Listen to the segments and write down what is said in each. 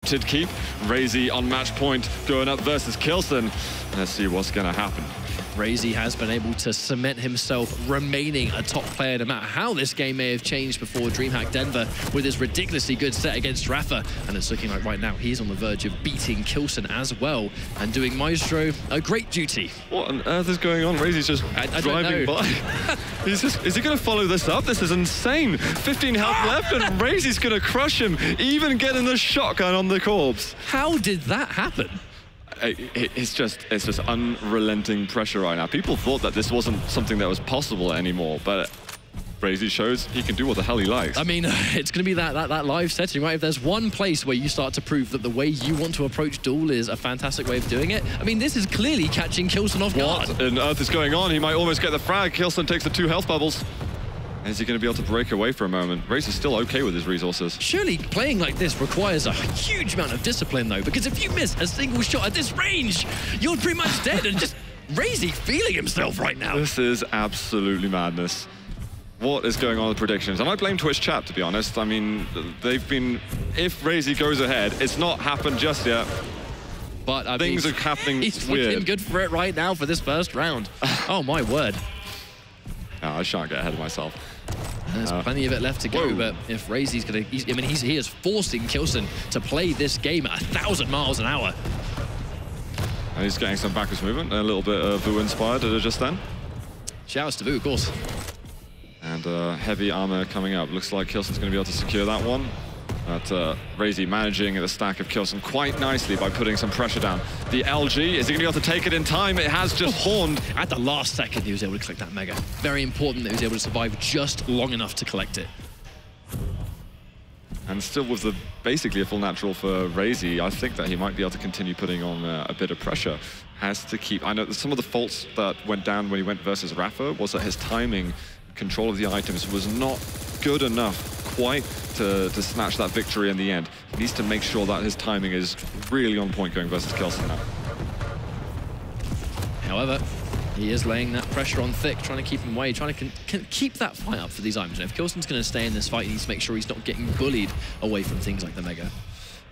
to keep Raisy on match point, going up versus k1llsen. Let's see what's going to happen. Raisy has been able to cement himself remaining a top player no matter how this game may have changed before Dreamhack Denver with his ridiculously good set against Rafa. And it's looking like right now he's on the verge of beating k1llsen as well and doing Maestro a great duty. What on earth is going on? Raisy's just driving by. Is he going to follow this up? This is insane. 15 health left and Raisy's going to crush him, even getting the shotgun on the corpse. How did that happen? It's just unrelenting pressure right now. People thought that this wasn't something that was possible anymore, but Raisy shows he can do what the hell he likes. I mean, it's going to be that live setting, right? If there's one place where you start to prove that the way you want to approach duel is a fantastic way of doing it, I mean, this is clearly catching k1llsen off guard. What on earth is going on? He might almost get the frag. k1llsen takes the 2 health bubbles. Is he going to be able to break away for a moment? Raisy's still okay with his resources. Surely playing like this requires a huge amount of discipline, though, because if you miss a single shot at this range, you're pretty much dead. And just Raisy feeling himself right now. This is absolutely madness. What is going on with predictions? And I blame Twitch chat, to be honest. I mean, they've been... If Raisy goes ahead, it's not happened just yet. But things are happening he's weird. Looking good for it right now for this first round. Oh, my word. No, I shan't get ahead of myself. There's plenty of it left to go, but if Raisy's going to... I mean, he is forcing k1llsen to play this game at 1,000 miles an hour. And he's getting some backwards movement, a little bit of Vu-inspired just then. Shouts to Vu, of course. And heavy armor coming up. Looks like k1llsen's going to be able to secure that one. But Raisy managing the stack of k1llsen quite nicely by putting some pressure down. The LG, is he going to be able to take it in time? It has just horned. At the last second, he was able to collect that Mega. Very important that he was able to survive just long enough to collect it. And still with basically a full natural for Raisy, I think that he might be able to continue putting on a bit of pressure. Has to keep... I know that some of the faults that went down when he went versus Rafa was that his timing, control of the items was not good enough quite to snatch that victory in the end. He needs to make sure that his timing is really on point going versus k1llsen now. However, he is laying that pressure on thick, trying to keep him away, trying to keep that fight up for these items. And if k1llsen's going to stay in this fight, he needs to make sure he's not getting bullied away from things like the Mega.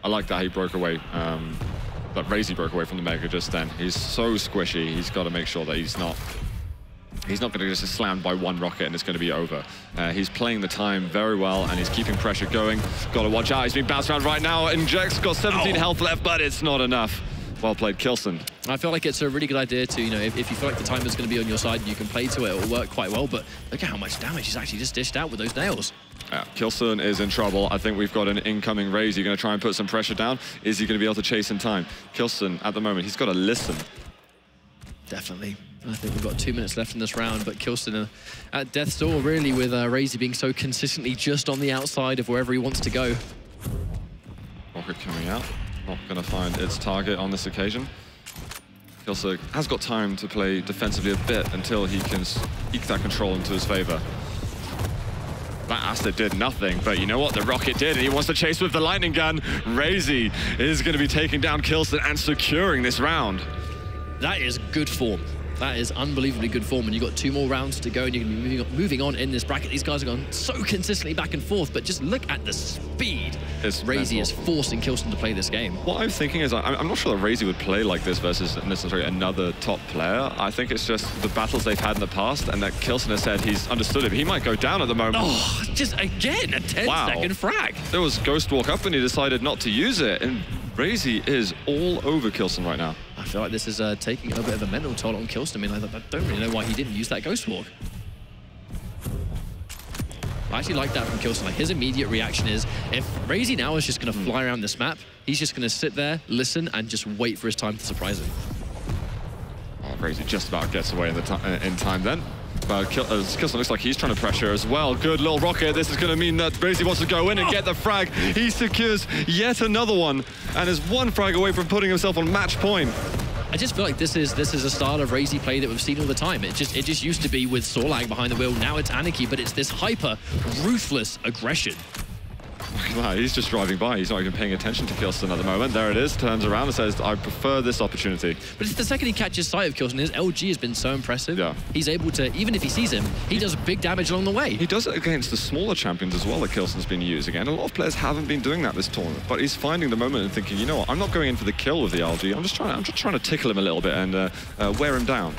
I like that he broke away, that Raisy broke away from the Mega just then. He's so squishy, he's got to make sure that he's not going to just slammed by one rocket and it's going to be over. He's playing the time very well and he's keeping pressure going. Got to watch out, he's being bounced around right now. Inject's got 17 health left, but it's not enough. Well played, k1llsen. I feel like it's a really good idea to, if you feel like the timer's going to be on your side and you can play to it, it'll work quite well, but look at how much damage he's actually just dished out with those nails. Yeah, k1llsen is in trouble. I think we've got an incoming Raisy going to try and put some pressure down. Is he going to be able to chase in time? k1llsen, at the moment, he's got to listen. Definitely. I think we've got 2 minutes left in this round, but k1llsen at death's door, really, with Raisy being so consistently just on the outside of wherever he wants to go. Rocket coming out. Not going to find its target on this occasion. k1llsen has got time to play defensively a bit until he can eke that control into his favor. That acid did nothing, but you know what? The rocket did, and he wants to chase with the lightning gun. Raisy is going to be taking down k1llsen and securing this round. That is good form. That is unbelievably good form, and you've got 2 more rounds to go, and you're going to be moving on in this bracket. These guys have gone so consistently back and forth, but just look at the speed Raisy is forcing k1llsen to play this game. What I'm thinking is, I'm not sure that Raisy would play like this versus necessarily another top player. I think it's just the battles they've had in the past, and that k1llsen has said he's understood it. He might go down at the moment. Oh, just again, a 10-second frag. There was Ghost Walk up, and he decided not to use it, and Raisy is all over k1llsen right now. I feel like this is taking a little bit of a mental toll on k1llsen. I mean, I don't really know why he didn't use that Ghost Walk. I actually like that from k1llsen. Like, his immediate reaction is, if Raisy now is just going to fly around this map, he's just going to sit there, listen, and just wait for his time to surprise him. Oh, Raisy just about gets away in time then. But k1llsen looks like he's trying to pressure as well. Good little rocket. This is going to mean that Raisy wants to go in and get the frag. He secures yet another one and is 1 frag away from putting himself on match point. I just feel like this is a style of Raisy play that we've seen all the time. It just used to be with Sorlag behind the wheel. Now it's Anarchy, but it's this hyper ruthless aggression. that. He's just driving by. He's not even paying attention to k1llsen at the moment. There it is. Turns around and says, I prefer this opportunity. But it's the second he catches sight of k1llsen, his LG has been so impressive. Yeah. He's able to, even if he sees him, he does big damage along the way. He does it against the smaller champions as well that k1llsen's been using. And a lot of players haven't been doing that this tournament. But he's finding the moment and thinking, you know what, I'm not going in for the kill with the LG. I'm just trying to tickle him a little bit and wear him down.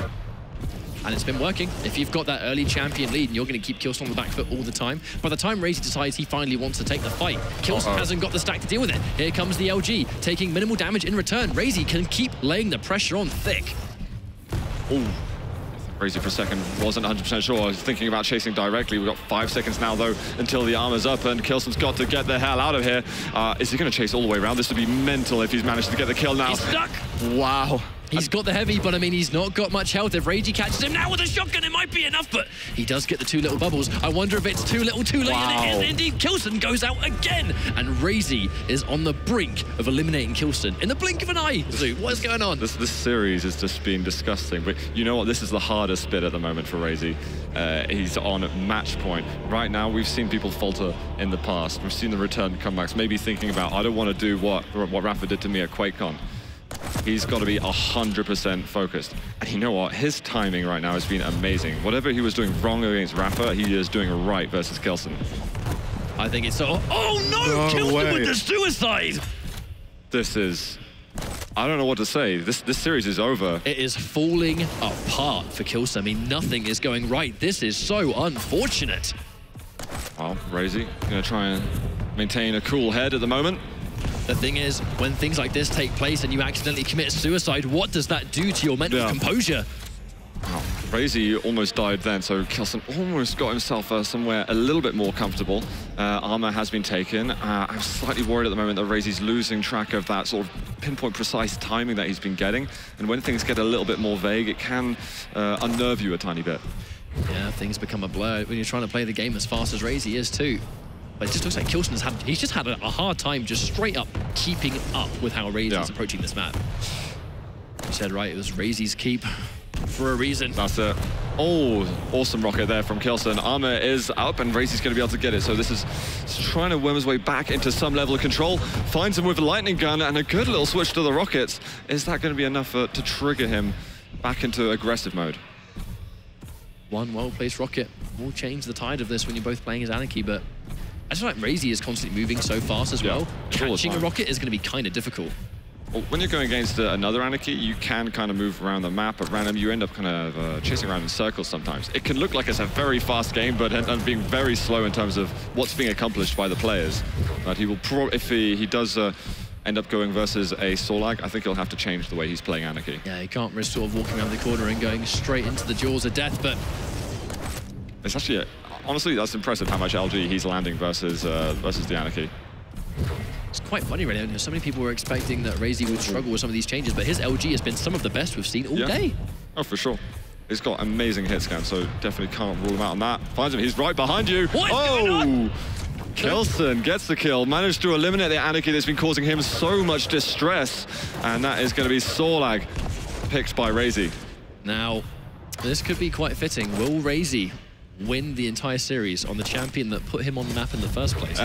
And it's been working. If you've got that early champion lead and you're going to keep k1llsen on the back foot all the time, by the time Raisy decides he finally wants to take the fight, k1llsen hasn't got the stack to deal with it. Here comes the LG, taking minimal damage in return. Raisy can keep laying the pressure on thick. Ooh. Raisy for a second wasn't 100% sure. I was thinking about chasing directly. We've got 5 seconds now, though, until the armor's up, and k1llsen's got to get the hell out of here. Is he going to chase all the way around? This would be mental if he's managed to get the kill now. He's stuck. Wow. He's got the heavy, but I mean, he's not got much health. If Raisy catches him now with a shotgun, it might be enough, but he does get the 2 little bubbles. I wonder if it's too little, too late, and it is indeed. k1llsen goes out again, and Raisy is on the brink of eliminating k1llsen in the blink of an eye. Zoo, what is going on? This series has just been disgusting, but you know what? This is the hardest bit at the moment for Raisy. He's on match point. Right now, we've seen people falter in the past. We've seen the return comebacks, maybe thinking about, I don't want to do what Rafa did to me at QuakeCon. He's got to be 100% focused. And you know what? His timing right now has been amazing. Whatever he was doing wrong against Rafa, he is doing right versus k1llsen. I think it's so... Oh no! k1llsen with the suicide! This is... I don't know what to say. This series is over. It is falling apart for k1llsen. I mean, nothing is going right. This is so unfortunate. Well, Raisy going to try and maintain a cool head at the moment. The thing is, when things like this take place and you accidentally commit suicide, what does that do to your mental composure? Oh, Raisy almost died then, so k1llsen almost got himself somewhere a little bit more comfortable. Armor has been taken. I'm slightly worried at the moment that Raisy's losing track of that sort of pinpoint precise timing that he's been getting. And when things get a little bit more vague, it can unnerve you a tiny bit. Yeah, things become a blur when you're trying to play the game as fast as Raisy is too. But it just looks like k1llsen's just had a hard time just straight up keeping up with how Raisy's approaching this map. You said right, it was Raisy's keep for a reason. That's it. Oh, awesome rocket there from k1llsen. Armor is up and Raisy's going to be able to get it. So this is trying to worm his way back into some level of control. Finds him with a lightning gun and a good little switch to the rockets. Is that going to be enough to trigger him back into aggressive mode? One well-placed rocket will change the tide of this when you're both playing as Anarchy, but I just feel like Raisy is constantly moving so fast as well. Catching a rocket is going to be kind of difficult. Well, when you're going against another Anarchy, you can kind of move around the map at random. You end up kind of chasing around in circles sometimes. It can look like it's a very fast game, but end up being very slow in terms of what's being accomplished by the players. But he will, if he does end up going versus a Solag, I think he'll have to change the way he's playing Anarchy. Yeah, he can't risk sort of walking around the corner and going straight into the jaws of death, but... It's actually, honestly, that's impressive how much LG he's landing versus the Anarchy. It's quite funny right now. So many people were expecting that Raisy would struggle with some of these changes, but his LG has been some of the best we've seen all day. Oh, for sure. He's got amazing hit scan, so definitely can't rule him out on that. Finds him, he's right behind you. What is going on? k1llsen gets the kill, managed to eliminate the Anarchy that's been causing him so much distress, and that is going to be Solag, picked by Raisy. Now, this could be quite fitting. Will Raisy win the entire series on the champion that put him on the map in the first place?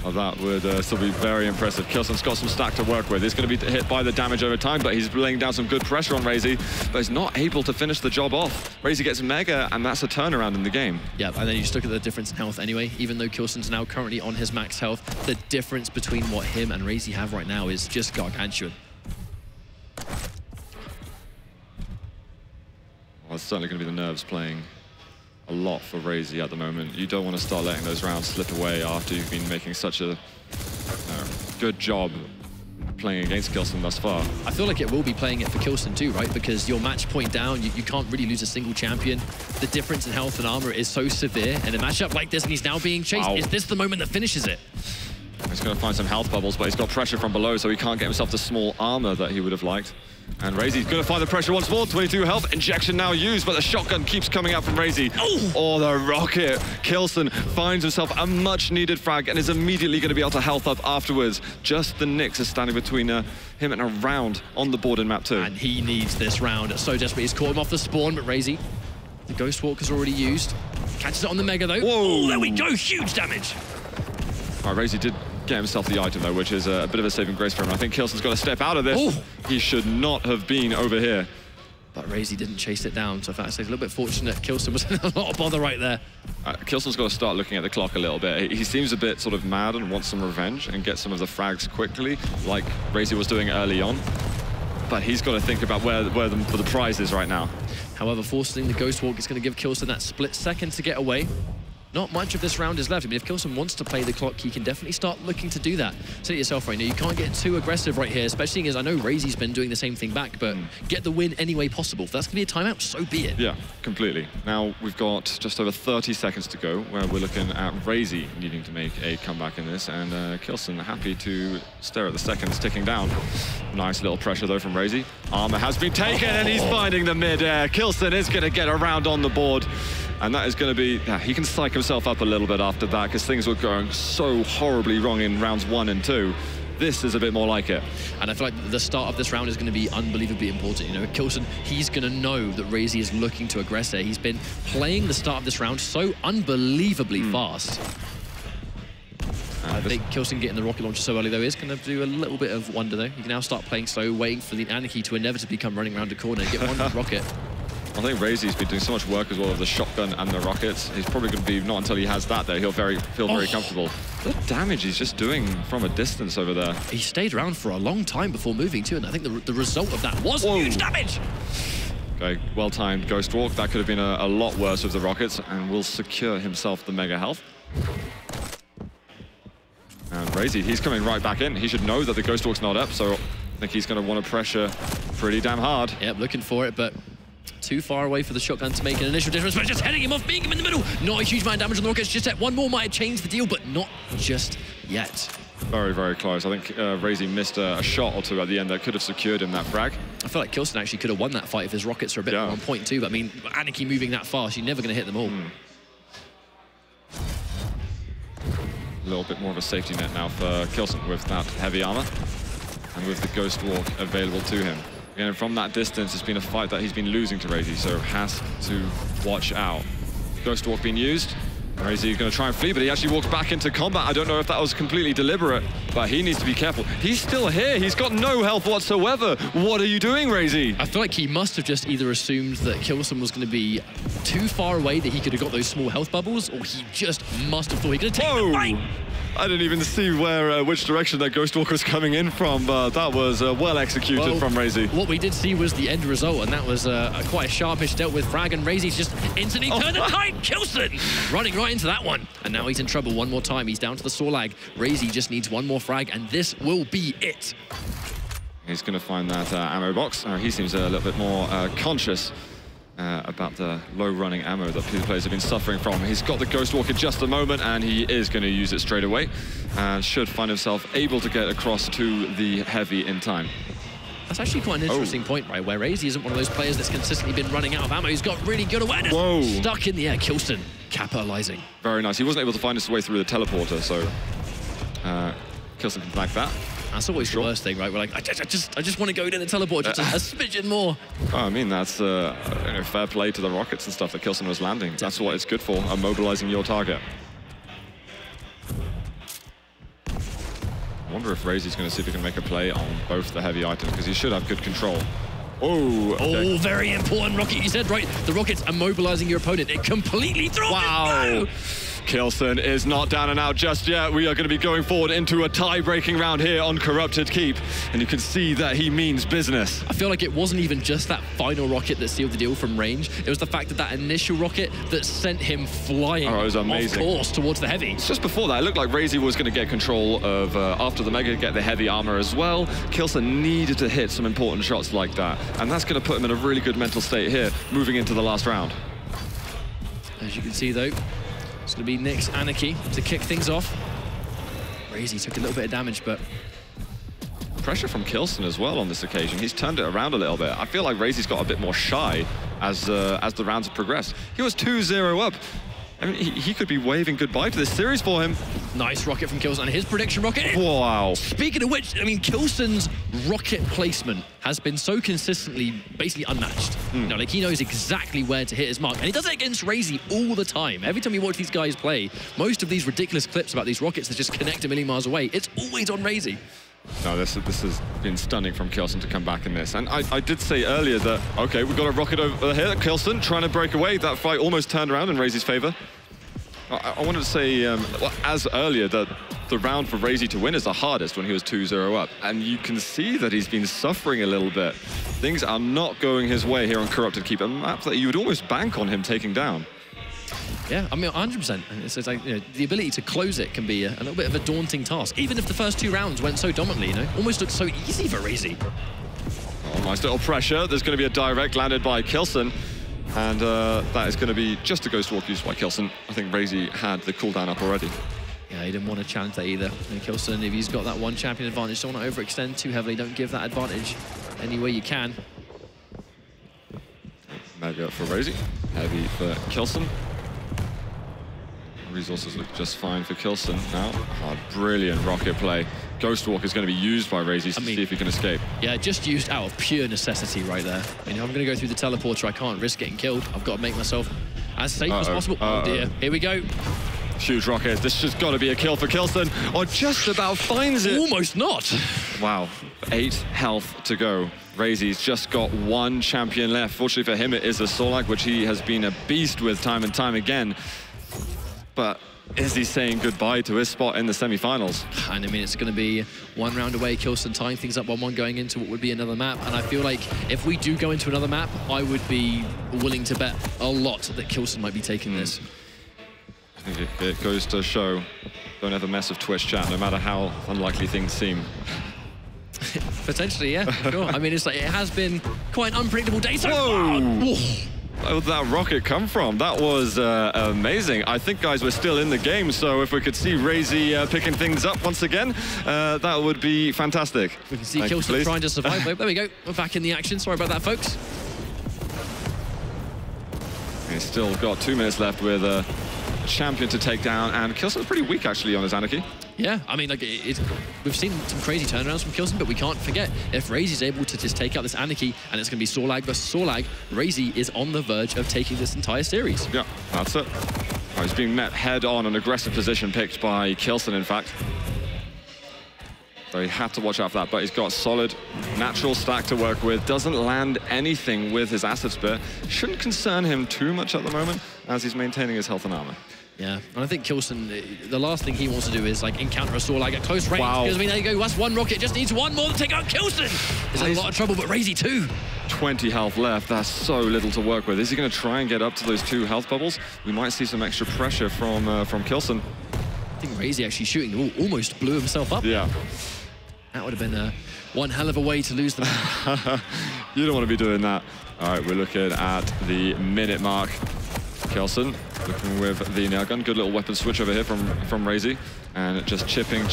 Well, that would still be very impressive. k1llsen's got some stack to work with. He's going to be hit by the damage over time, but he's laying down some good pressure on Raisy, but he's not able to finish the job off. Raisy gets Mega, and that's a turnaround in the game. Yeah, and then you just look at the difference in health anyway. Even though k1llsen's now currently on his max health, the difference between what him and Raisy have right now is just gargantuan. Well, it's certainly going to be the nerves playing a lot for Raisy at the moment. You don't want to start letting those rounds slip away after you've been making such a good job playing against k1llsen thus far. I feel like it will be playing it for k1llsen too, right? Because your match point down, you can't really lose a single champion. The difference in health and armor is so severe, and a matchup like this, and he's now being chased. Wow. Is this the moment that finishes it? He's going to find some health bubbles, but he's got pressure from below, so he can't get himself the small armor that he would have liked. And Raisy's going to find the pressure once more. 22 health, injection now used, but the shotgun keeps coming out from Raisy. Oh, the rocket. k1llsen finds himself a much-needed frag and is immediately going to be able to health up afterwards. Just the Nyx is standing between him and a round on the board in map 2. And he needs this round so desperately. He's caught him off the spawn, but Raisy, the Ghost Walker's already used. Catches it on the Mega, though. Whoa. Oh, there we go. Huge damage. All right, Raisy did get himself the item, though, which is a bit of a saving grace for him. I think k1llsen's got to step out of this. Ooh. He should not have been over here. But Raisy didn't chase it down, so I think it's a little bit fortunate. k1llsen was in a lot of bother right there. k1llsen's got to start looking at the clock a little bit. He seems a bit sort of mad and wants some revenge and get some of the frags quickly, like Raisy was doing early on. But he's got to think about where the prize is right now. However, forcing the Ghost Walk is going to give k1llsen that split second to get away. Not much of this round is left. I mean, if k1llsen wants to play the clock, he can definitely start looking to do that. Say it yourself right now, you can't get too aggressive right here, especially as I know Raisy's been doing the same thing back, but get the win any way possible. If that's going to be a timeout, so be it. Yeah, completely. Now we've got just over 30 seconds to go, where we're looking at Raisy needing to make a comeback in this, and k1llsen happy to stare at the seconds ticking down. Nice little pressure, though, from Raisy. Armor has been taken, and he's finding the mid-air. k1llsen is going to get around on the board. And that is going to be, he can psych himself up a little bit after that because things were going so horribly wrong in rounds 1 and 2. This is a bit more like it. And I feel like the start of this round is going to be unbelievably important. You know, k1llsen, he's going to know that Raisy is looking to aggress here. He's been playing the start of this round so unbelievably fast. I think k1llsen getting the rocket launcher so early, though, is going to do a little bit of wonder, though. You can now start playing slow, waiting for the Anarchy to inevitably come running around the corner and get one rocket. I think Raisy's been doing so much work as well with the shotgun and the rockets. He's probably going to be, not until he has that there, he'll feel very comfortable. The damage he's just doing from a distance over there. He stayed around for a long time before moving too, and I think the result of that was huge damage. Okay, well-timed Ghost Walk. That could have been a lot worse with the rockets, and will secure himself the mega health. And Raisy, he's coming right back in. He should know that the Ghost Walk's not up, so I think he's going to want to pressure pretty damn hard. Yep, looking for it, but too far away for the shotgun to make an initial difference, but just heading him off, being him in the middle. Not a huge amount of damage on the rockets, just that one more might have changed the deal, but not just yet. Very, very close. I think Raisy missed a shot or two at the end that could have secured him that frag. I feel like k1llsen actually could have won that fight if his rockets are a bit more on point too, but I mean, Anarchy moving that fast, you're never going to hit them all. A little bit more of a safety net now for k1llsen with that heavy armor and with the Ghost Walk available to him. Again, from that distance, it's been a fight that he's been losing to Raisy, so has to watch out. Ghost Walk being used. Raisy is going to try and flee, but he actually walks back into combat. I don't know if that was completely deliberate, but he needs to be careful. He's still here. He's got no health whatsoever. What are you doing, Raisy? I feel like he must have just either assumed that k1llsen was going to be too far away that he could have got those small health bubbles, or he just must have thought he could have taken the fight. I didn't even see which direction that Ghost Walk was coming in from, but that was well executed from Raisy. What we did see was the end result, and that was quite a sharpish dealt with frag, and Raisy's just instantly turned the tide. k1llsen running right into that one, and now he's in trouble one more time. He's down to the saw lag. Raisy just needs one more frag, and this will be it. He's going to find that ammo box. He seems a little bit more conscious about the low running ammo that players have been suffering from. He's got the Ghost Walk in just a moment, and he is going to use it straight away, and should find himself able to get across to the heavy in time. That's actually quite an interesting point, right, where Raisy isn't one of those players that's consistently been running out of ammo. He's got really good awareness. Stuck in the air, k1llsen capitalizing. Very nice. He wasn't able to find his way through the teleporter, so k1llsen can flag that. That's always the worst thing, right? We're like, I just want to go to the teleport just a smidgen more. Oh, I mean, that's fair play to the rockets and stuff that k1llsen was landing. Definitely. That's what it's good for, immobilizing your target. I wonder if Raisy's going to see if he can make a play on both the heavy items, because he should have good control. Oh, okay. Very important rocket. You said, right, the rocket's immobilizing your opponent. It completely threw Wow. k1llsen is not down and out just yet. We are going to be going forward into a tie-breaking round here on Corrupted Keep, and you can see that he means business. I feel like it wasn't even just that final rocket that sealed the deal from range. It was the fact that that initial rocket that sent him flying it was amazing. Off course towards the heavy. It's just before that, it looked like Raisy was going to get control of, after the Mega, get the heavy armor as well. k1llsen needed to hit some important shots like that, and that's going to put him in a really good mental state here, moving into the last round. As you can see, though, it's going to be Nick's Anarchy to kick things off. Raisy took a little bit of damage, but pressure from k1llsen as well on this occasion. He's turned it around a little bit. I feel like Raisy's got a bit more shy as the rounds have progressed. He was 2-0 up I mean, he could be waving goodbye to this series for him. Nice rocket from k1llsen, and his prediction rocket. Wow. Speaking of which, I mean, k1llsen's rocket placement has been so consistently basically unmatched. You know, like, he knows exactly where to hit his mark, and he does it against Raisy all the time. Every time you watch these guys play, most of these ridiculous clips about these rockets that just connect a million miles away, it's always on Raisy. No, this has been stunning from k1llsen to come back in this. And I did say earlier that, okay, we've got a rocket over here. k1llsen trying to break away. That fight almost turned around in Raisy's favor. I wanted to say, as earlier, that the round for Raisy to win is the hardest when he was 2-0 up. And you can see that he's been suffering a little bit. Things are not going his way here on Corrupted Keep, a map that you would almost bank on him taking down. Yeah, I mean, 100%. It's like, you know, the ability to close it can be a little bit of a daunting task, even if the first 2 rounds went so dominantly, you know? Almost looked so easy for Raisy. Oh, nice little pressure. There's going to be a direct landed by k1llsen. And that is going to be just a Ghost Walk used by k1llsen. I think Raisy had the cooldown up already. Yeah, he didn't want to challenge that either. k1llsen, if he's got that one champion advantage, don't want to overextend too heavily. Don't give that advantage any way you can. Maybe up for Raisy. Heavy for k1llsen. Resources look just fine for k1llsen now. Oh, brilliant rocket play. Ghost Walk is going to be used by Raisy to see if he can escape. Yeah, just used out of pure necessity right there. I mean, I'm going to go through the teleporter. I can't risk getting killed. I've got to make myself as safe as possible. Oh dear, here we go. Huge rocket. This has got to be a kill for k1llsen. Or just about finds it. Almost not. Wow, 8 health to go. Raisy's just got 1 champion left. Fortunately for him, it is the Solag, which he has been a beast with time and time again. But is he saying goodbye to his spot in the semi-finals? And I mean, it's going to be 1 round away, k1llsen tying things up 1-1 going into what would be another map. And I feel like if we do go into another map, I would be willing to bet a lot that k1llsen might be taking this. I think it goes to show, don't ever mess with Twitch chat, no matter how unlikely things seem. Potentially, yeah, sure. I mean, it's like, it has been quite an unpredictable day so far. Where did that rocket come from? That was amazing. I think, guys, we're still in the game, so if we could see Raisy picking things up once again, that would be fantastic. We can see k1llsen trying to survive. There we go. We're back in the action. Sorry about that, folks. He's still got 2 minutes left with a champion to take down, and k1llsen's pretty weak, actually, on his Anarchy. Yeah, I mean, like, we've seen some crazy turnarounds from k1llsen, but we can't forget, if Raisy's able to just take out this Anarchy, and it's going to be Solag versus Solag, Raisy is on the verge of taking this entire series. Yeah, that's it. Oh, he's being met head-on, an aggressive position picked by k1llsen, in fact. So he had to watch out for that, but he's got a solid, natural stack to work with. Doesn't land anything with his Acid Spear. Shouldn't concern him too much at the moment, as he's maintaining his health and armor. Yeah, and I think k1llsen, the last thing he wants to do is like encounter a Solag at close range. Wow. Because I mean, there you go, that's 1 rocket, just needs 1 more to take out k1llsen. He's in a lot of trouble, but Raisy too. 20 health left, that's so little to work with. Is he going to try and get up to those 2 health bubbles? We might see some extra pressure from k1llsen. I think Raisy actually shooting the wall almost blew himself up. Yeah. That would have been one hell of a way to lose the match. You don't want to be doing that. All right, we're looking at the minute mark. k1llsen looking with the nail gun. Good little weapon switch over here from Raisy. And just chipping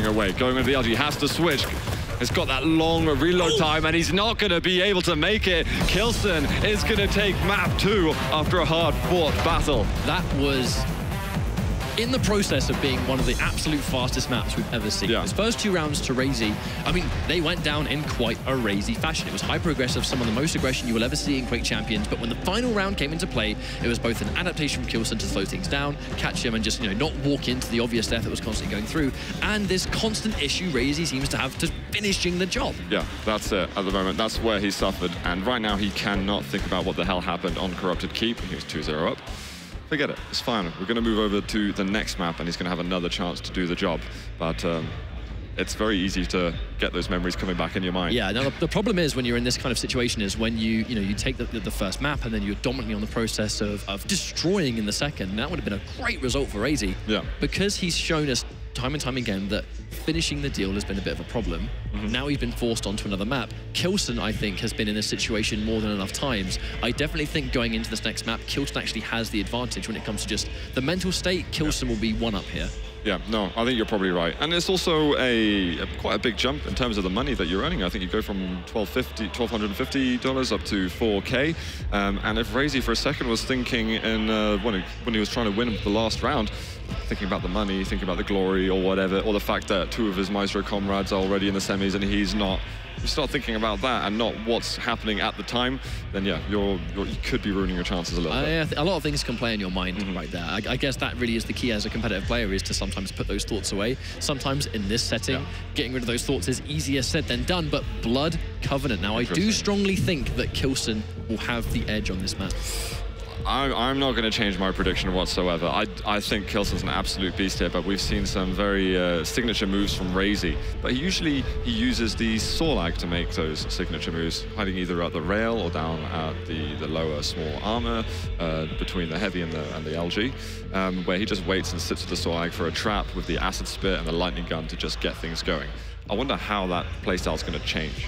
away. Going with the LG, has to switch. It's got that long reload time, and he's not going to be able to make it. k1llsen is going to take map 2 after a hard-fought battle. That was in the process of being one of the absolute fastest maps we've ever seen. Yeah. His first 2 rounds to Raisy, I mean, they went down in quite a Raisy fashion. It was hyper-aggressive, some of the most aggression you will ever see in Quake Champions, but when the final round came into play, it was both an adaptation from k1llsen to slow things down, catch him and just, you know, not walk into the obvious death that was constantly going through, and this constant issue Raisy seems to have to finishing the job. Yeah, that's it at the moment. That's where he suffered, and right now he cannot think about what the hell happened on Corrupted Keep. He was 2-0 up. Forget it, it's fine. We're going to move over to the next map and he's going to have another chance to do the job. But it's very easy to get those memories coming back in your mind. Yeah, now the problem is when you're in this kind of situation is when you take the first map and then you're dominantly on the process of destroying in the second. And that would have been a great result for Raisy. Yeah. Because he's shown us time and time again that finishing the deal has been a bit of a problem. Now he's been forced onto another map. k1llsen, I think, has been in this situation more than enough times. I definitely think going into this next map, k1llsen actually has the advantage when it comes to just the mental state. k1llsen will be 1 up here. Yeah, no, I think you're probably right. And it's also quite a big jump in terms of the money that you're earning. I think you go from $1,250 up to $4K. And if Raisy for a second was thinking when he was trying to win the last round, thinking about the money, thinking about the glory or whatever, or the fact that 2 of his Maestro comrades are already in the semis and he's not, you start thinking about that and not what's happening at the time, then yeah, you could be ruining your chances a little bit. A lot of things can play in your mind right there. I guess that really is the key as a competitive player, is to sometimes put those thoughts away. Sometimes in this setting, getting rid of those thoughts is easier said than done, but Blood Covenant. Now, I do strongly think that k1llsen will have the edge on this map. I'm not going to change my prediction whatsoever. I think k1llsen's an absolute beast here, but we've seen some very signature moves from Raisy. But he uses the Sorlag to make those signature moves, hiding either at the rail or down at the lower small armor, between the heavy and the LG, where he just waits and sits with the Sorlag for a trap with the acid spit and the lightning gun to just get things going. I wonder how that playstyle is going to change.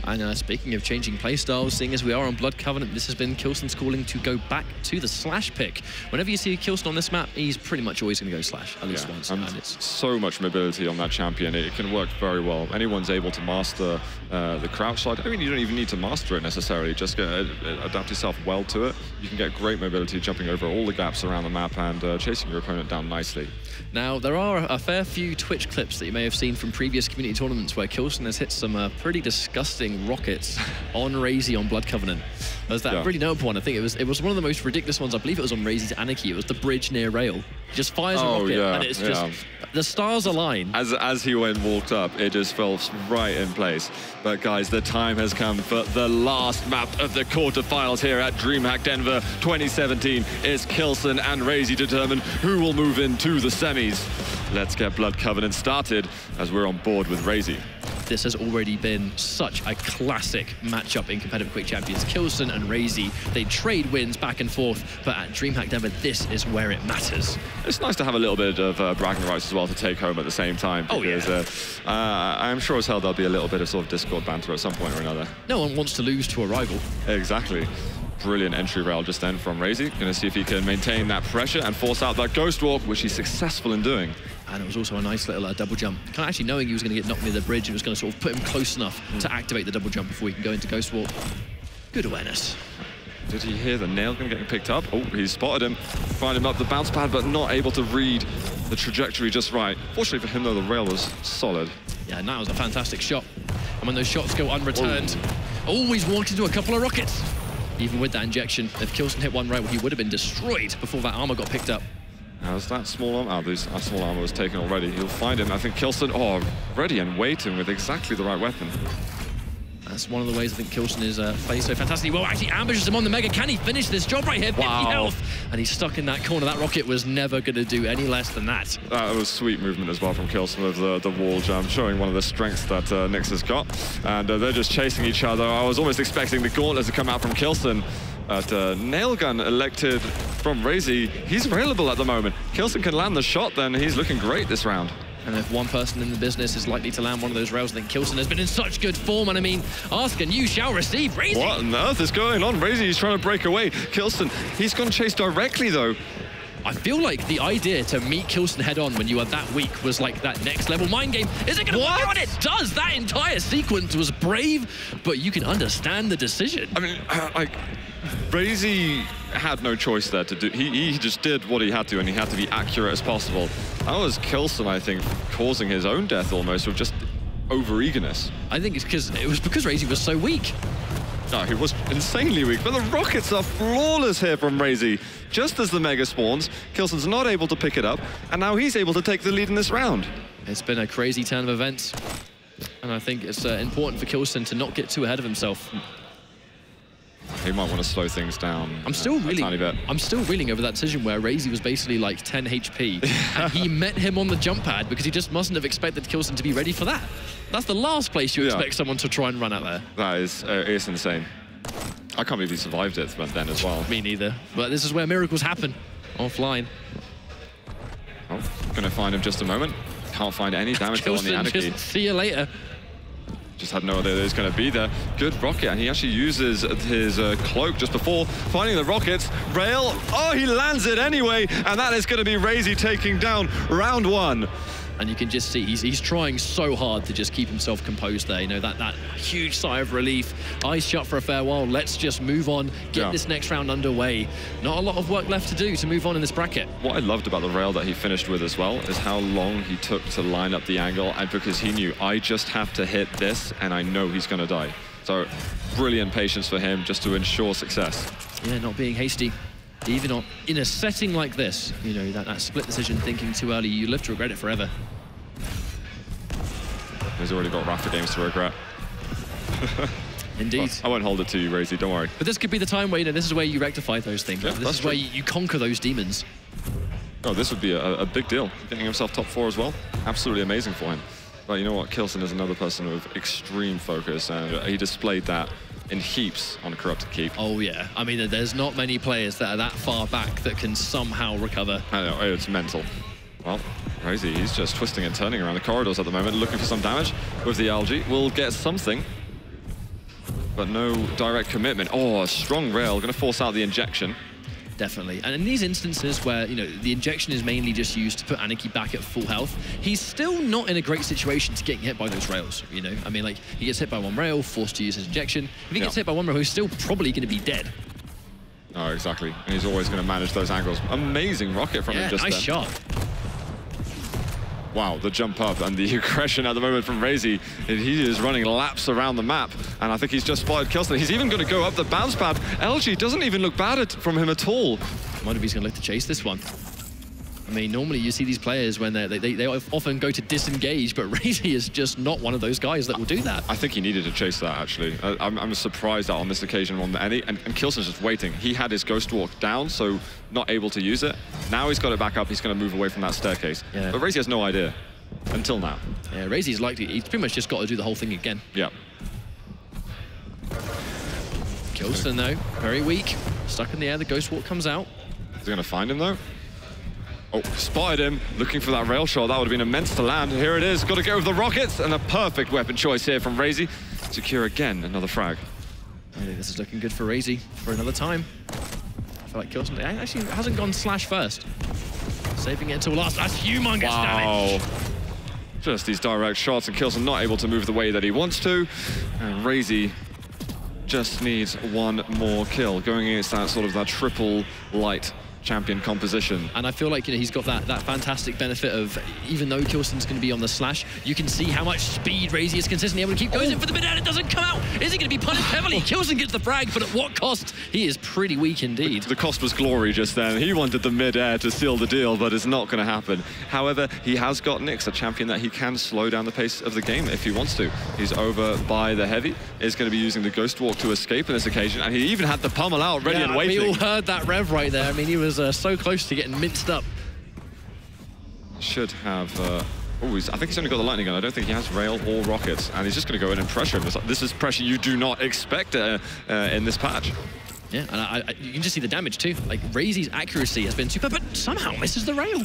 And speaking of changing playstyles, seeing as we are on Blood Covenant, this has been k1llsen's calling to go back to the slash pick. Whenever you see k1llsen on this map, he's pretty much always going to go slash, at least once. And it's so much mobility on that champion. It can work very well. Anyone's able to master the crouch side. I mean, you don't even need to master it necessarily. Just adapt yourself well to it. You can get great mobility jumping over all the gaps around the map and chasing your opponent down nicely. Now, there are a fair few Twitch clips that you may have seen from previous community tournaments where k1llsen has hit some pretty disgusting rockets on Raisy on Blood Covenant. There's that really notable one. I think it was one of the most ridiculous ones. I believe it was on Raisy's Anarchy. It was the bridge near rail. He just fires a rocket, and it's just the stars align. As he walked up, it just fell right in place. But guys, the time has come for the last map of the quarterfinals here at DreamHack Denver 2017. It's k1llsen and Raisy determine who will move into the semis. Let's get Blood Covenant started as we're on board with Raisy. This has already been such a classic matchup in competitive quick champions. k1llsen and Raisy, they trade wins back and forth, but at DreamHack Denver, this is where it matters. It's nice to have a little bit of bragging rights as well to take home at the same time. Because, I'm sure as hell there'll be a little bit of sort of Discord banter at some point or another. No one wants to lose to a rival. Exactly. Brilliant entry rail just then from Raisy. Going to see if he can maintain that pressure and force out that ghost walk, which he's successful in doing. And it was also a nice little double jump. Kind of actually knowing he was going to get knocked near the bridge, it was going to sort of put him close enough to activate the double jump before he can go into ghost walk. Good awareness. Did he hear the nail gun getting picked up? Oh, he spotted him. Find him up the bounce pad, but not able to read the trajectory just right. Fortunately for him, though, the rail was solid. Yeah, and that was a fantastic shot. And when those shots go unreturned, always walked into a couple of rockets. Even with that injection, if k1llsen hit one right, well, he would have been destroyed before that armor got picked up. How's that small armor? Oh, that small armor was taken already. He'll find him. I think k1llsen, ready and waiting with exactly the right weapon. That's one of the ways I think k1llsen is playing so fantastically well. Actually ambushes him on the Mega. Can he finish this job right here? 50 health. And he's stuck in that corner. That rocket was never going to do any less than that. That was sweet movement as well from k1llsen with the wall jump, showing one of the strengths that Nyx has got. And they're just chasing each other. I was almost expecting the gauntlet to come out from k1llsen. Nail gun elected from Raisy. He's available at the moment. k1llsen can land the shot, then he's looking great this round. And if one person in the business is likely to land one of those rails, I think k1llsen has been in such good form. And I mean, ask and you shall receive. Raisy! What on earth is going on? Raisy is trying to break away. k1llsen, he's gone chase directly though. I feel like the idea to meet k1llsen head on when you are that weak was like that next level mind game. Is it going to work out? It does! That entire sequence was brave, but you can understand the decision. I mean, Raisy had no choice there to do. He just did what he had to, and he had to be accurate as possible. That was k1llsen, I think, causing his own death almost with just over-eagerness. I think it was because Raisy was so weak. No, he was insanely weak, but the rockets are flawless here from Raisy. Just as the Mega spawns, k1llsen's not able to pick it up, and now he's able to take the lead in this round. It's been a crazy turn of events, and I think it's important for k1llsen to not get too ahead of himself. He might want to slow things down a tiny bit. I'm still reeling over that decision where Raisy was basically like 10 HP, and he met him on the jump pad because he just mustn't have expected k1llsen to be ready for that. That's the last place you expect someone to try and run out there. That is it's insane. I can't believe he survived it then as well. Me neither. But this is where miracles happen offline. Oh, gonna find him just a moment. Can't find any damage on the Anarchy. Just see you later. just had no idea that he was going to be there. Good rocket, and he actually uses his cloak just before finding the rockets. Rail, oh, he lands it anyway, and that is going to be Raisy taking down round 1. And you can just see he's trying so hard to just keep himself composed there. You know, that huge sigh of relief. Eyes shut for a fair while. Let's just move on, get this next round underway. Not a lot of work left to do to move on in this bracket. What I loved about the rail that he finished with as well is how long he took to line up the angle, and because he knew, I just have to hit this and I know he's going to die. So brilliant patience for him just to ensure success. Yeah, not being hasty. Even in a setting like this, you know, that split decision, thinking too early, you live to regret it forever. He's already got Rafa games to regret. Indeed. Well, I won't hold it to you, Raisy, don't worry. But this could be the time where, you know, this is where you rectify those things. Yeah, this is where you conquer those demons. Oh, this would be a big deal. Getting himself top 4 as well. Absolutely amazing for him. But you know what? k1llsen is another person with extreme focus, and he displayed that in heaps on Corrupted Keep. Oh, yeah. I mean, there's not many players that are that far back that can somehow recover. I know, it's mental. Well, Raisy, he's just twisting and turning around the corridors at the moment, looking for some damage with the algae. We'll get something, but no direct commitment. Oh, a strong rail, going to force out the injection. Definitely. And in these instances where, you know, the injection is mainly just used to put Aniki back at full health, he's still not in a great situation to get hit by those rails, you know? I mean, like, he gets hit by one rail, forced to use his injection. If he gets hit by one rail, he's still probably going to be dead. Oh, exactly. And he's always going to manage those angles. Amazing rocket from him just nice shot. Wow, the jump up and the aggression at the moment from Raisy. He is running laps around the map, and I think he's just spotted k1llsen. He's even going to go up the bounce pad. LG doesn't even look bad from him at all. I wonder if he's going to look to chase this one. I mean, normally you see these players when they often go to disengage, but Raisy is just not one of those guys that will do that. I think he needed to chase that, actually. I'm surprised that on this occasion, and k1llsen's just waiting. He had his Ghost Walk down, so not able to use it. Now he's got it back up, he's going to move away from that staircase. Yeah. But Raisy has no idea, until now. Yeah, Raisy's likely, he's pretty much just got to do the whole thing again. Yeah. k1llsen, though, very weak. Stuck in the air, the Ghost Walk comes out. Is he going to find him, though? Oh, spotted him, looking for that rail shot. That would have been immense to land. Here it is, got to go with the rockets, and a perfect weapon choice here from Raisy. Secure again, another frag. I think this is looking good for Raisy for another time. I feel like k1llsen actually hasn't gone slash first. Saving it until last. That's humongous damage. Just these direct shots, and k1llsen not able to move the way that he wants to. And Raisy just needs one more kill, going against that triple light champion composition. And I feel like, you know, he's got that fantastic benefit of, even though k1llsen's going to be on the slash, you can see how much speed Raisy is consistently able to keep going in for the mid-air. It doesn't come out. Is he going to be punished heavily? k1llsen gets the frag, but at what cost? He is pretty weak indeed. The cost was glory just then. He wanted the mid-air to seal the deal, but it's not going to happen. However, he has got Nyx, a champion that he can slow down the pace of the game if he wants to. He's over by the heavy, is going to be using the Ghost Walk to escape on this occasion, and he even had the pummel out ready and waiting. We all heard that rev right there. I mean, he was so close to getting minced up. Should have... I think he's only got the lightning gun. I don't think he has rail or rockets, and he's just going to go in and pressure him. This is pressure you do not expect in this patch. Yeah, and you can just see the damage too. Like, Raisy's accuracy has been super, but somehow misses the rail.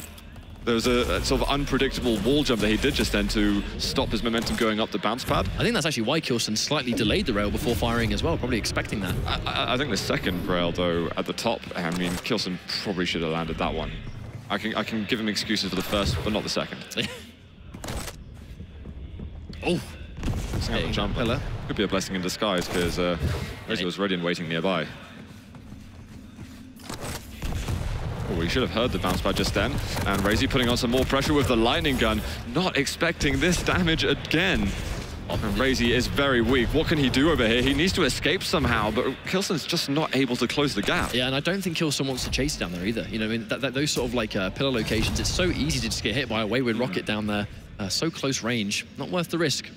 There was a sort of unpredictable wall jump that he did just then to stop his momentum going up the bounce pad. I think that's actually why k1llsen slightly delayed the rail before firing as well, probably expecting that. I think the second rail, though, at the top, I mean, k1llsen probably should have landed that one. I can give him excuses for the first, but not the second. Oh! Jump. Pillar. Could be a blessing in disguise, because Raisy was ready and waiting nearby. Oh, he should have heard the bounce pad just then. And Raisy putting on some more pressure with the lightning gun, not expecting this damage again. And Raisy is very weak. What can he do over here? He needs to escape somehow, but k1llsen's just not able to close the gap. Yeah, and I don't think k1llsen wants to chase down there either. You know, I mean, those sort of like pillar locations, it's so easy to just get hit by a wayward rocket down there. So close range, not worth the risk.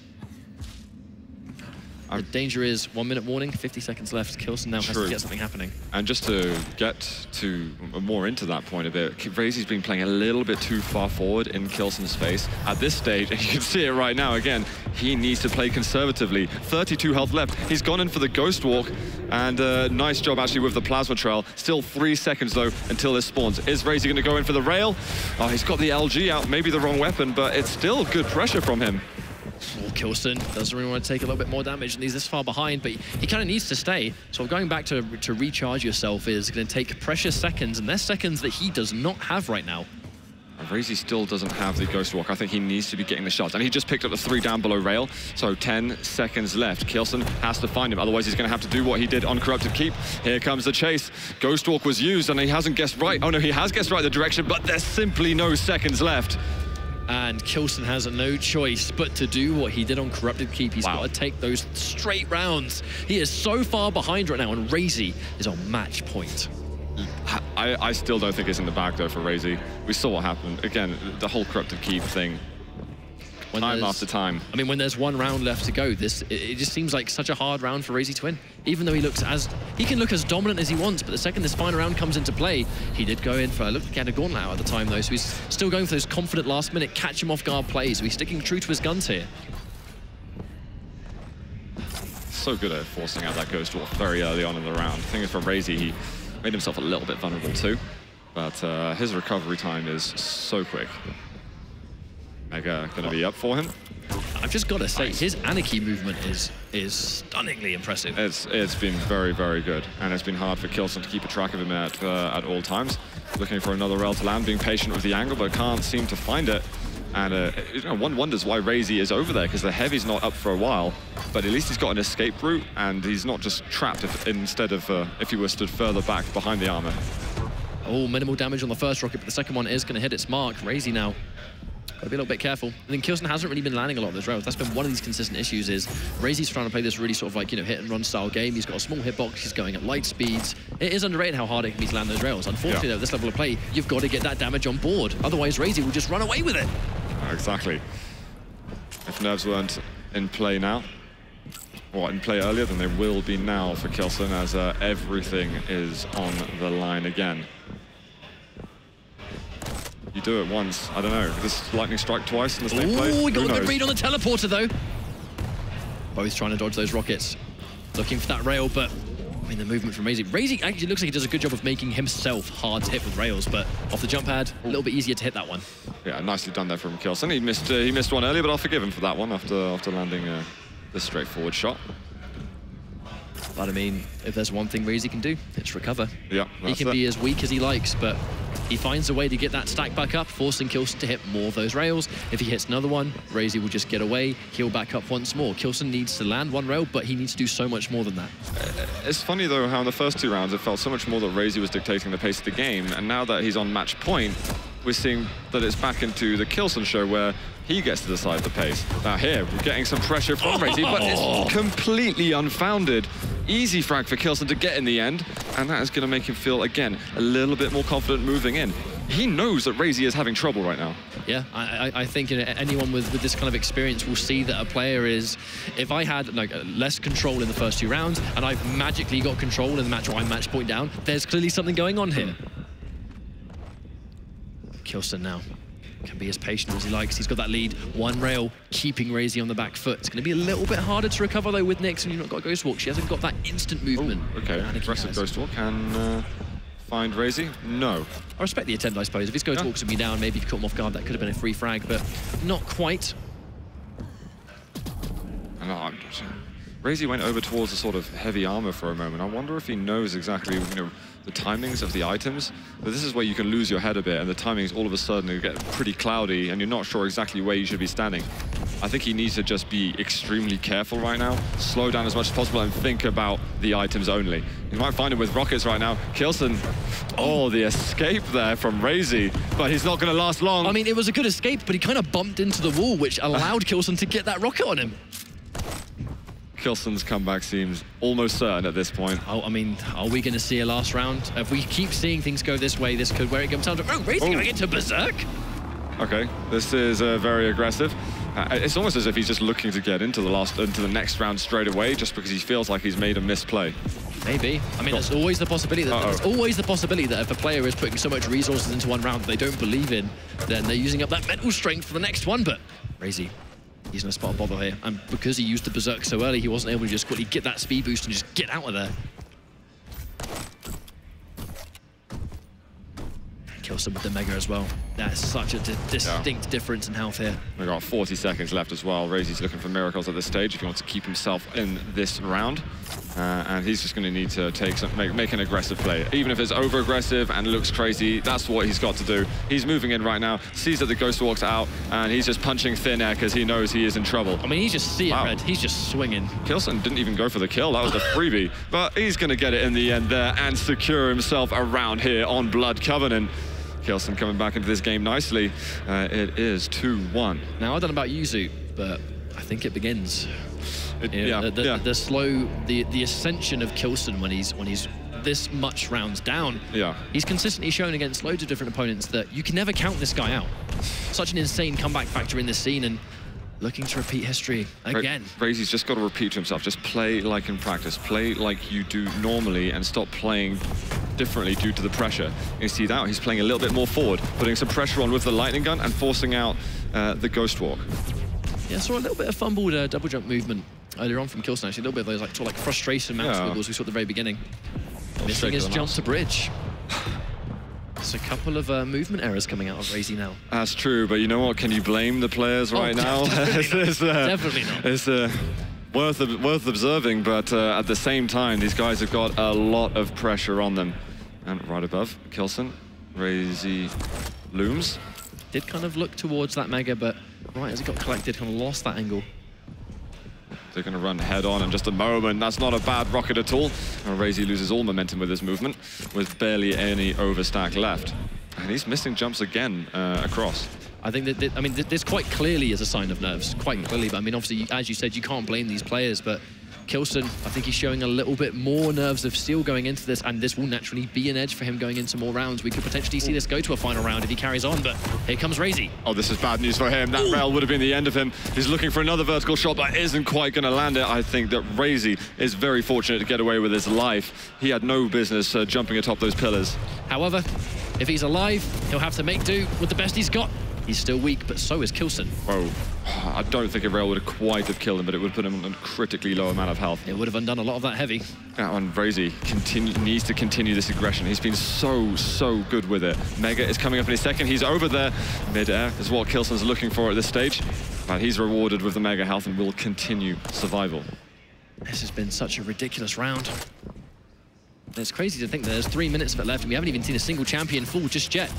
The danger is 1 minute warning, 50 seconds left. k1llsen now has to get something happening. And just to get to more into that point a bit, Raisy's been playing a little bit too far forward in k1llsen's space at this stage, and you can see it right now again. He needs to play conservatively. 32 health left. He's gone in for the Ghost Walk, and nice job actually with the Plasma Trail. Still 3 seconds though until this spawns. Is Raisy going to go in for the rail? Oh, he's got the LG out, maybe the wrong weapon, but it's still good pressure from him. k1llsen doesn't really want to take a little bit more damage, and he's this far behind, but he kind of needs to stay. So going back to recharge yourself is going to take precious seconds, and they're seconds that he does not have right now. Raisy still doesn't have the Ghost Walk. I think he needs to be getting the shots. And he just picked up the 3 down below rail, so 10 seconds left. k1llsen has to find him, otherwise he's going to have to do what he did on Corrupted Keep. Here comes the chase. Ghost Walk was used, and he hasn't guessed right. Oh no, he has guessed right the direction, but there's simply no seconds left. And k1llsen has no choice but to do what he did on Corrupted Keep. He's got to take those straight rounds. He is so far behind right now, and Raisy is on match point. I still don't think it's in the bag, though, for Raisy. We saw what happened. Again, the whole Corrupted Keep thing. Time after time. I mean, when there's 1 round left to go, it just seems like such a hard round for Raisy to win. Even though he can look as dominant as he wants, but the second this final round comes into play, he did go in for, look, he had a gauntlet out at the time, though, so he's still going for those confident last-minute catch-him-off-guard plays, so he's sticking true to his guns here. So good at forcing out that Ghost Walk very early on in the round. The thing is, for Raisy, he made himself a little bit vulnerable too, but his recovery time is so quick. Mega gonna be up for him. I've just got to say, his Anarchy movement is stunningly impressive. It's been very, very good, and it's been hard for k1llsen to keep a track of him at all times. Looking for another rail to land, being patient with the angle, but can't seem to find it. And you know, one wonders why Raisy is over there, because the heavy's not up for a while, but at least he's got an escape route, and he's not just trapped instead of if he were stood further back behind the armor. Oh, minimal damage on the first rocket, but the second one is going to hit its mark. Raisy now got to be a little bit careful. I think k1llsen hasn't really been landing a lot of those rails. That's been one of these consistent issues, is Raisy's trying to play this really sort of like, you know, hit and run style game. He's got a small hitbox, he's going at light speeds. It is underrated how hard it can be to land those rails. Unfortunately, though, at this level of play, you've got to get that damage on board. Otherwise, Raisy will just run away with it. Exactly. If nerves weren't in play now, or in play earlier, then they will be now for k1llsen, as everything is on the line again. You do it once, I don't know, this lightning strike twice in the same place? Oh, we got a good read on the teleporter, though. Both trying to dodge those rockets. Looking for that rail, but I mean, the movement from Raisy. Raisy actually looks like he does a good job of making himself hard to hit with rails, but off the jump pad, a little bit easier to hit that one. Yeah, nicely done there from k1llsen. He missed one earlier, but I'll forgive him for that one after landing this straightforward shot. But I mean, if there's one thing Raisy can do, it's recover. Yeah, he can be as weak as he likes, but he finds a way to get that stack back up, forcing k1llsen to hit more of those rails. If he hits another one, Raisy will just get away, heal back up once more. k1llsen needs to land one rail, but he needs to do so much more than that. It's funny, though, how in the first 2 rounds, it felt so much more that Raisy was dictating the pace of the game, and now that he's on match point, we're seeing that it's back into the k1llsen show, where he gets to decide the pace. Now here, we're getting some pressure from Raisy, but it's completely unfounded. Easy frag for k1llsen to get in the end, and that is going to make him feel, again, a little bit more confident moving in. He knows that Raisy is having trouble right now. Yeah, I think, you know, anyone with this kind of experience will see that a player is, if I had like less control in the first 2 rounds, and I've magically got control in the match where I'm match point down, there's clearly something going on here. k1llsen now can be as patient as he likes. He's got that lead, 1 rail, keeping Raisy on the back foot. It's going to be a little bit harder to recover, though, with Nyx, and you've not got Ghost Walk. She hasn't got that instant movement. Ooh, okay, aggressive Ghost Walk can find Raisy. No. I respect the attempt, I suppose. If his Ghost Walks would be down, maybe if you caught him off guard, that could have been a free frag, but not quite. Raisy went over towards the sort of heavy armor for a moment. I wonder if he knows exactly, you know, the timings of the items. But this is where you can lose your head a bit, and the timings all of a sudden get pretty cloudy, and you're not sure exactly where you should be standing. I think he needs to just be extremely careful right now, slow down as much as possible, and think about the items only. You might find him with rockets right now. k1llsen, oh, the escape there from Raisy, but he's not going to last long. I mean, it was a good escape, but he kind of bumped into the wall, which allowed k1llsen to get that rocket on him. k1llsen's comeback seems almost certain at this point. Oh, I mean, are we going to see a last round? If we keep seeing things go this way, this could where it comes down to... Oh, Raisy going into Berserk! Okay, this is very aggressive. It's almost as if he's just looking to get into the next round straight away, just because he feels like he's made a misplay. Maybe. I mean, there's always the possibility that if a player is putting so much resources into one round that they don't believe in, then they're using up that mental strength for the next one. But Raisy, he's in a spot of bother here, and because he used the Berserk so early, he wasn't able to just quickly get that speed boost and just get out of there. k1llsen k1llsen with the Mega as well. That's such a distinct difference in health here. We've got 40 seconds left as well. Raisy's looking for miracles at this stage if he wants to keep himself in this round. And he's just going to need to make an aggressive play. Even if it's over-aggressive and looks crazy, that's what he's got to do. He's moving in right now, sees that the Ghost walks out, and he's just punching thin air because he knows he is in trouble. I mean, he's just seeing red. He's just swinging. k1llsen didn't even go for the kill. That was a freebie. But he's going to get it in the end there and secure himself around here on Blood Covenant. k1llsen coming back into this game nicely. It is 2-1. Now, I don't know about you, Zoot, but I think it begins. The ascension of k1llsen when he's this much rounds down. Yeah. He's consistently shown against loads of different opponents that you can never count this guy out. Such an insane comeback factor in this scene, and looking to repeat history again. Raisy's just got to repeat to himself. Just play like in practice. Play like you do normally and stop playing differently due to the pressure. You see that? He's playing a little bit more forward, putting some pressure on with the lightning gun and forcing out the Ghost Walk. Yeah, saw a little bit of fumbled double jump movement earlier on from k1llsen, actually. A little bit of those like frustration mouse wiggles we saw at the very beginning. Missing his jump to bridge. There's a couple of movement errors coming out of Raisy now. That's true, but you know what? Can you blame the players right now? Definitely not. It's worth observing, but at the same time, these guys have got a lot of pressure on them. And right above, k1llsen, Raisy looms. Did kind of look towards that Mega, but right as it got collected, kind of lost that angle. They're going to run head on in just a moment. That's not a bad rocket at all. And Raisy loses all momentum with his movement, with barely any overstack left. And he's missing jumps again across. I think that, this quite clearly is a sign of nerves, quite clearly. But I mean, obviously, as you said, you can't blame these players, but k1llsen, I think he's showing a little bit more nerves of steel going into this, and this will naturally be an edge for him going into more rounds. We could potentially see this go to a final round if he carries on, but here comes Raisy. Oh, this is bad news for him. That rail would have been the end of him. He's looking for another vertical shot, but isn't quite going to land it. I think that Raisy is very fortunate to get away with his life. He had no business jumping atop those pillars. However, if he's alive, he'll have to make do with the best he's got. He's still weak, but so is k1llsen. Oh, I don't think a rail would have quite have killed him, but it would have put him on a critically low amount of health. It would have undone a lot of that heavy. And Raisy needs to continue this aggression. He's been so good with it. Mega is coming up in a second. He's over there. Mid-air is what k1llsen's looking for at this stage. But he's rewarded with the Mega health and will continue survival. This has been such a ridiculous round. It's crazy to think that there's 3 minutes of it left and we haven't even seen a single champion fall just yet.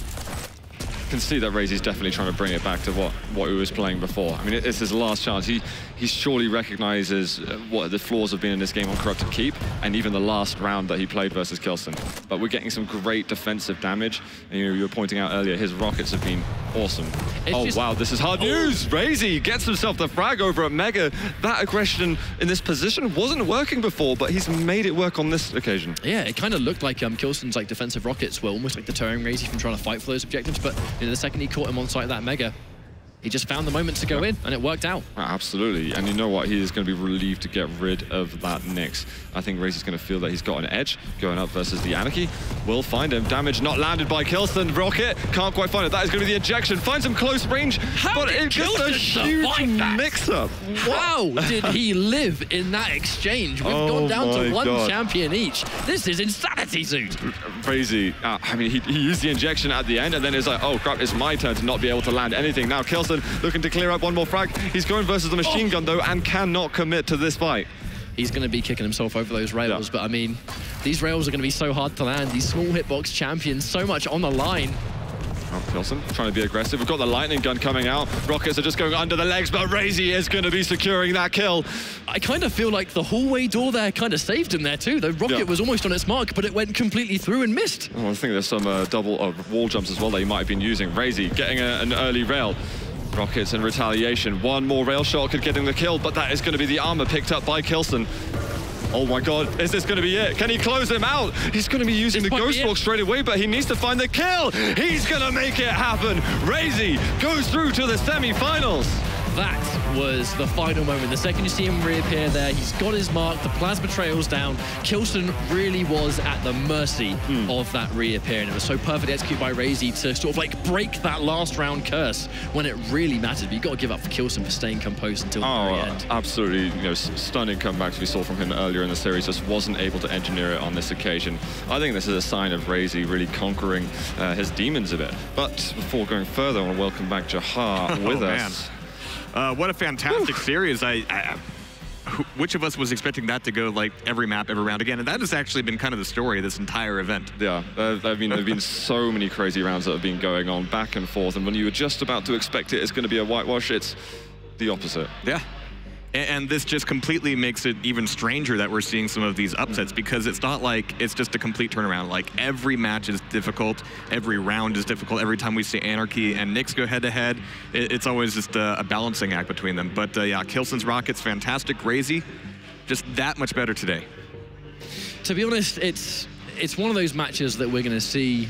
Can see that Raisy's definitely trying to bring it back to what he was playing before. I mean, it's his last chance. He surely recognizes what the flaws have been in this game on Corrupted Keep, and even the last round that he played versus k1llsen. But we're getting some great defensive damage. And you were pointing out earlier, his rockets have been awesome. Wow, this is hard news. Raisy gets himself the frag over at Mega. That aggression in this position wasn't working before, but he's made it work on this occasion. Yeah, it kind of looked like k1llsen's like defensive rockets were almost like deterring Raisy from trying to fight for those objectives, but the second he caught him on sight of that Mega, he just found the moment to go in, and it worked out. Absolutely, and you know what? He is going to be relieved to get rid of that Nyx. I think Raisy's going to feel that he's got an edge going up versus the Anarchy. Will find him. Damage not landed by k1llsen. Rocket can't quite find it. That is going to be the ejection. Finds him close range, but it's just a huge mix-up. How did he live in that exchange? We've gone down to one champion each. This is insanity, Zoot. Raisy, I mean, he used the injection at the end, and then it's like, oh crap, it's my turn to not be able to land anything. Now k1llsen looking to clear up one more frag. He's going versus the machine gun though, and cannot commit to this fight. He's going to be kicking himself over those rails, but I mean, these rails are going to be so hard to land. These small hitbox champions, so much on the line. Oh, k1llsen trying to be aggressive. We've got the lightning gun coming out. Rockets are just going under the legs, but Raisy is going to be securing that kill. I kind of feel like the hallway door there kind of saved him there too. The rocket was almost on its mark, but it went completely through and missed. Oh, I think there's some double wall jumps as well that he might have been using. Raisy getting an early rail. Rockets in retaliation. One more rail shot could get him the kill, but that is going to be the armor picked up by k1llsen. Oh my god, is this going to be it? Can he close him out? He's going to be using the Ghost Walk straight away, but he needs to find the kill. He's going to make it happen. Raisy goes through to the semi-finals. that was the final moment. The second you see him reappear there, he's got his mark, the plasma trail's down. k1llsen really was at the mercy of that reappear, and it was so perfectly executed by Raisy to sort of like break that last round curse when it really mattered. But you've got to give up for k1llsen for staying composed until the very end. Absolutely, you know, stunning comebacks we saw from him earlier in the series, just wasn't able to engineer it on this occasion. I think this is a sign of Raisy really conquering his demons a bit. But before going further, I want to welcome back Jahar with us. What a fantastic series. Which of us was expecting that to go like every map, every round again? And that has actually been kind of the story of this entire event. Yeah, there have been so many crazy rounds that have been going on back and forth, and when you were just about to expect it's going to be a whitewash, it's the opposite. Yeah. And this just completely makes it even stranger that we're seeing some of these upsets, because it's not like it's just a complete turnaround. Like, every match is difficult, every round is difficult. Every time we see Anarchy and Nyx go head-to-head, it's always just a balancing act between them. But yeah, k1llsen's Rocket's fantastic. Raisy, just that much better today. To be honest, it's one of those matches that we're going to see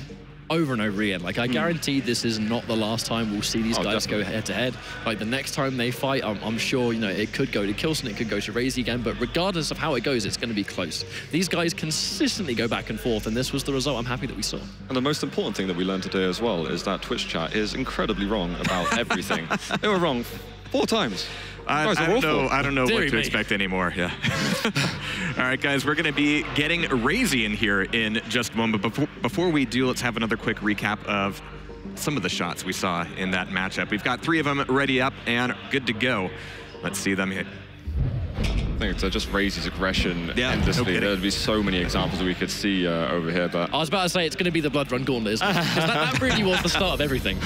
over and over again. Like, I guarantee this is not the last time we'll see these guys go head-to-head. Like, the next time they fight, I'm sure, you know, it could go to k1llsen, it could go to Raisy again, but regardless of how it goes, it's going to be close. These guys consistently go back and forth, and this was the result I'm happy that we saw. And the most important thing that we learned today as well is that Twitch chat is incredibly wrong about everything. They were wrong 4 times. I don't know what to expect anymore. Yeah. All right, guys, we're going to be getting Raisy in here in just a moment. But before we do, let's have another quick recap of some of the shots we saw in that matchup. We've got 3 of them ready up and good to go. Let's see them hit. I think it's just Raisy's aggression endlessly. There'd be so many examples we could see over here. But I was about to say it's going to be the Blood Run Gauntlet, isn't it? that really was the start of everything.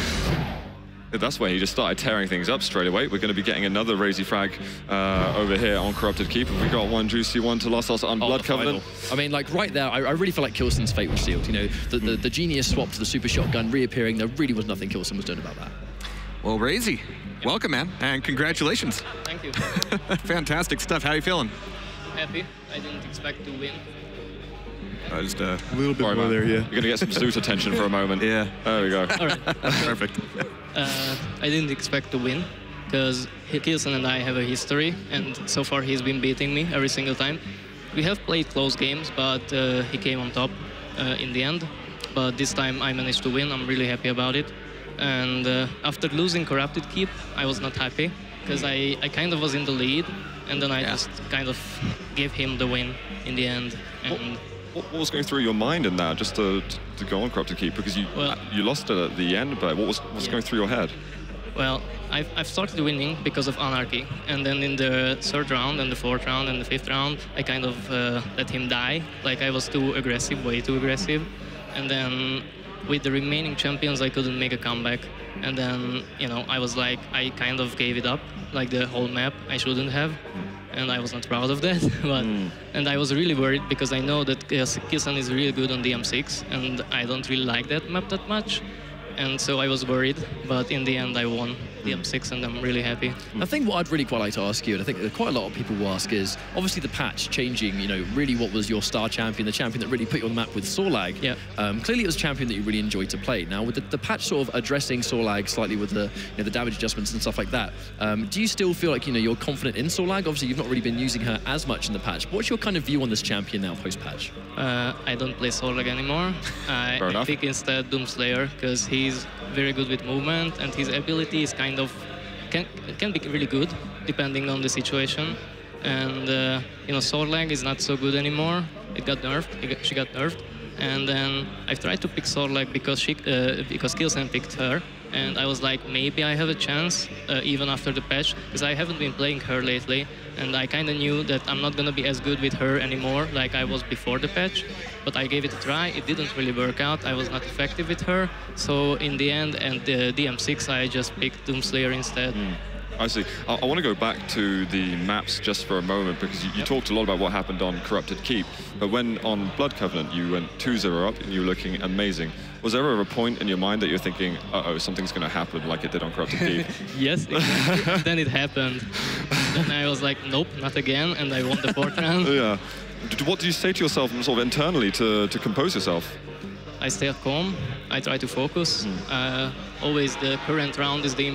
That's when he just started tearing things up straight away. We're going to be getting another Raisy frag over here on Corrupted Keep. We got one juicy one to Lost on Blood Covenant. I mean, like, right there, I really feel like k1llsen's fate was sealed. You know, the Genius swap to the Super Shotgun reappearing, there really was nothing k1llsen was doing about that. Well, Raisy, welcome, man, and congratulations. Thank you. Fantastic stuff. How are you feeling? Happy. I didn't expect to win. Just a little bit more there, yeah. You're going to get some Zoot attention for a moment. Yeah. There we go. All right. Perfect. I didn't expect to win, because k1llsen and I have a history, and so far he's been beating me every single time. We have played close games, but he came on top in the end. But this time I managed to win. I'm really happy about it. And after losing Corrupted Keep, I was not happy, because I kind of was in the lead, and then I just kind of gave him the win in the end. And what was going through your mind in that, just to go on Corrupted Keep? Because you lost it at the end, but what was going through your head? Well, I've started winning because of Anarchy, and then in the 3rd round and the 4th round and the 5th round, I kind of let him die. Like, I was too aggressive, way too aggressive. And then with the remaining champions, I couldn't make a comeback. And then, you know, I was like, I kind of gave it up, like the whole map. I shouldn't have. And I was not proud of that. But and I was really worried, because I know that k1llsen is really good on the M6, and I don't really like that map that much. And so I was worried, but in the end I won the M6, and I'm really happy. I think what I'd really quite like to ask you, and I think quite a lot of people will ask, is obviously the patch changing, you know, really what was your star champion, the champion that really put you on the map with Sorlag. Yeah. Clearly it was a champion that you really enjoyed to play. Now, with the patch sort of addressing Sorlag slightly with the, you know, the damage adjustments and stuff like that, do you still feel like, you know, you're confident in Sorlag? Obviously, you've not really been using her as much in the patch. What's your kind of view on this champion now, post-patch? I don't play Sorlag anymore. I pick instead Doomslayer, because he's very good with movement, and his ability is kind of can be really good depending on the situation. And you know, Sorlag is not so good anymore. It got nerfed. She got nerfed. And then I've tried to pick Sorlag because k1llsen picked her, and I was like, maybe I have a chance even after the patch, because I haven't been playing her lately, and I kind of knew that I'm not gonna be as good with her anymore like I was before the patch. But I gave it a try. It didn't really work out. I was not effective with her. So in the end, and the DM6, I just picked Doomslayer instead. I see. I want to go back to the maps just for a moment, because you talked a lot about what happened on Corrupted Keep, but when on Blood Covenant you went 2-0 up and you were looking amazing. Was there ever a point in your mind that you're thinking, uh-oh, something's going to happen like it did on Corrupted Keep? Yes, exactly. Then it happened. Then I was like, nope, not again, and I won the 4th round. Yeah. What do you say to yourself sort of internally to compose yourself? I stay calm. I try to focus. Always the current round is the